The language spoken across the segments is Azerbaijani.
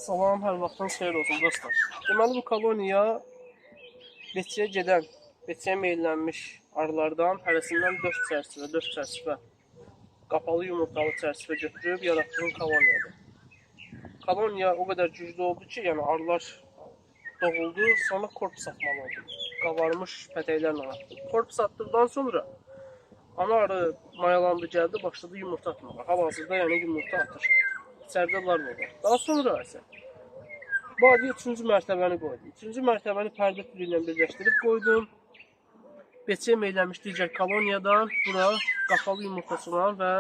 Salam, hər vaxtınız xeyir olsun dostlar. Deməli bu koloniya Beçiyə gedən, Beçiyə meyllənmiş arılardan hərəsindən 4 çərçivə qapalı yumurtalı çərçivə götürüb yaratdığım koloniyadır. Koloniya o qədər güclü oldu ki, yəni arılar doğuldu, sonra korpus atmalı oldu. Qabarmış pətəklərlə atdı. Korpus atdıqdan sonra ana arı mayalandı, gəldi, başladı yumurta atmağa. Hal-hazırda yəni yumurta atır. İçəridə larva var. Daha sonra isə bu arıya 3-cü mərtəbəni qoydum. 3-cü mərtəbəni pərdə tülü ilə birləşdirib qoydum. Beçiyə meylənmiş digər koloniyadan bura qapalı yumurtası olan və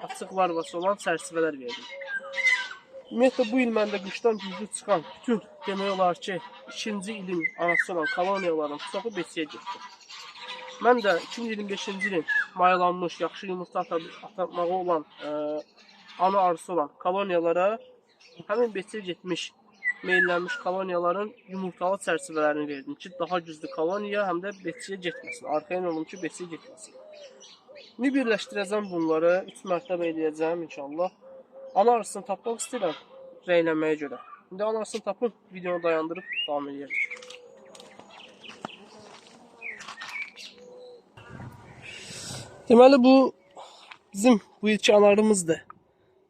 açıq larvası olan çərçivələr verdim. Ümumiyyətlə bu il məndə qışdan güclü çıxan bütün demək olar ki, 2-ci ilin anası olan koloniyaların çoxu Beçiyə getdi. Mən də 2025-ci ilin mayalanmış, yaxşı yumurta atmağı olan, ana arısı olan koloniyalara həmin Beçiyə getmiş, meyllənmiş koloniyaların yumurtalı çərçivələrini verdim ki, daha güclü koloniya həm də Beçiyə getməsin. Arxayan olum ki, Beçiyə getməsin. İndi birləşdirəcəm bunları, 3 mərtəbə eləyəcəm inşallah. Ana arısını tapmaq istəyirəm rəylənməyə görə. İndi ana arısını tapın, videonu dayandırıb davam edəyək. Deməli bu bizim bu ilki anarımızdır.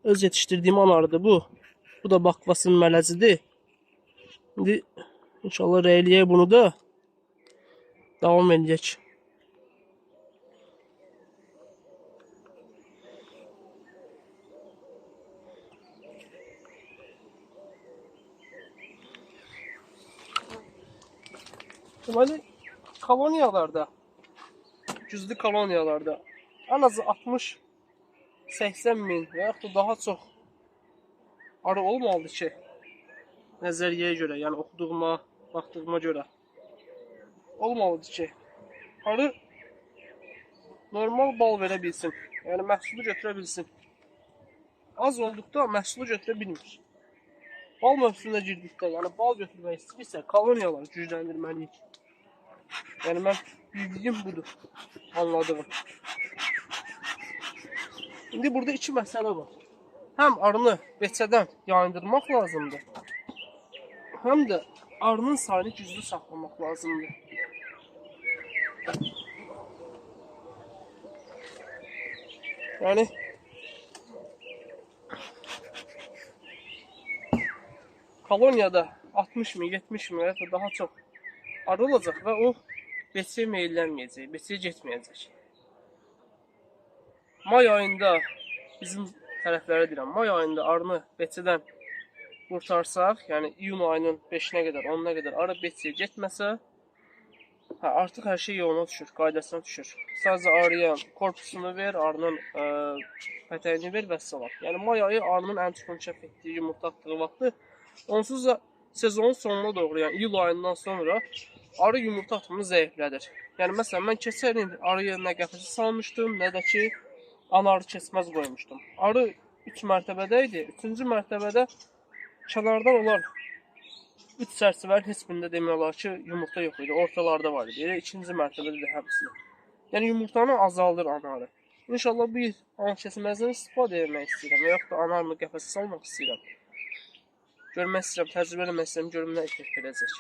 Öz yetiştirdiyim anarıdır bu. Bu da bakvasının mələzidir. İndi inşallah reyləyək bunu da davam edəcək. Deməli koloniyalarda, güclü koloniyalarda ən azı 60-80 min və yaxud da daha çox arı olmalıdır ki, nəzəriyyəyə görə, yəni oxuduğuma, baxdığıma görə olmalıdır ki, arı normal bal verə bilsin, yəni məhsulu götürə bilsin. Az olduqda məhsulu götürə bilmir. Bal mövsümünə girdikdə, yəni bal götürmək istəyirsə, koloniyaları gücləndirməliyik. Yəni mən bildiyim budur, anladığım. İndi burada iki məsələ var. Həm arını beçədən yayındırmaq lazımdır, həm də arının sayını güclü saxlamaq lazımdır. Yəni koloniyada 60 min, 70 min və daha çox arı olacaq və o beçiyə meyllənməyəcək, beçiyə getməyəcək. May ayında bizim tərəflərə deyirəm, may ayında arını beçədən qurtarsaq, yəni iyun ayının 5-nə qədər, 10-na qədər arı beçiyə getməsə, artıq hər şey yoluna düşür, qaydasına düşür. Sadəcə arıya korpusunu ver, arının pətəyini ver və salam. Yəni may ayı arının ən çox inkişaf etdiyi, yumurta atdığı vaxtı. Onsuz da sezonun sonuna doğru, yəni iyul ayından sonra arı yumurta atımını zəiflədir. Yəni məsələn, mən keçən il arıya nə qəfəsə salmışdım, nə də ki, ana arı keçməz qoymuşdum. Arı 3 mərtəbədə idi. 3-cü mərtəbədə kənardan onlar 3 çərçivənin heç birində demək olar ki, yumurta yox idi. Ortalarda var idi. Elə 2-ci mərtəbədə də həmsini. Yəni yumurtanı azaldır ana arı. İnşallah bu il ana keçməzdən istifadə etmək istəyirəm. Və yaxud da ana arını qəfəsə salmaq istəyirəm. Görmək istəyirəm, təcrübə eləmək istəyirəm, görüm nə effekt verəcək.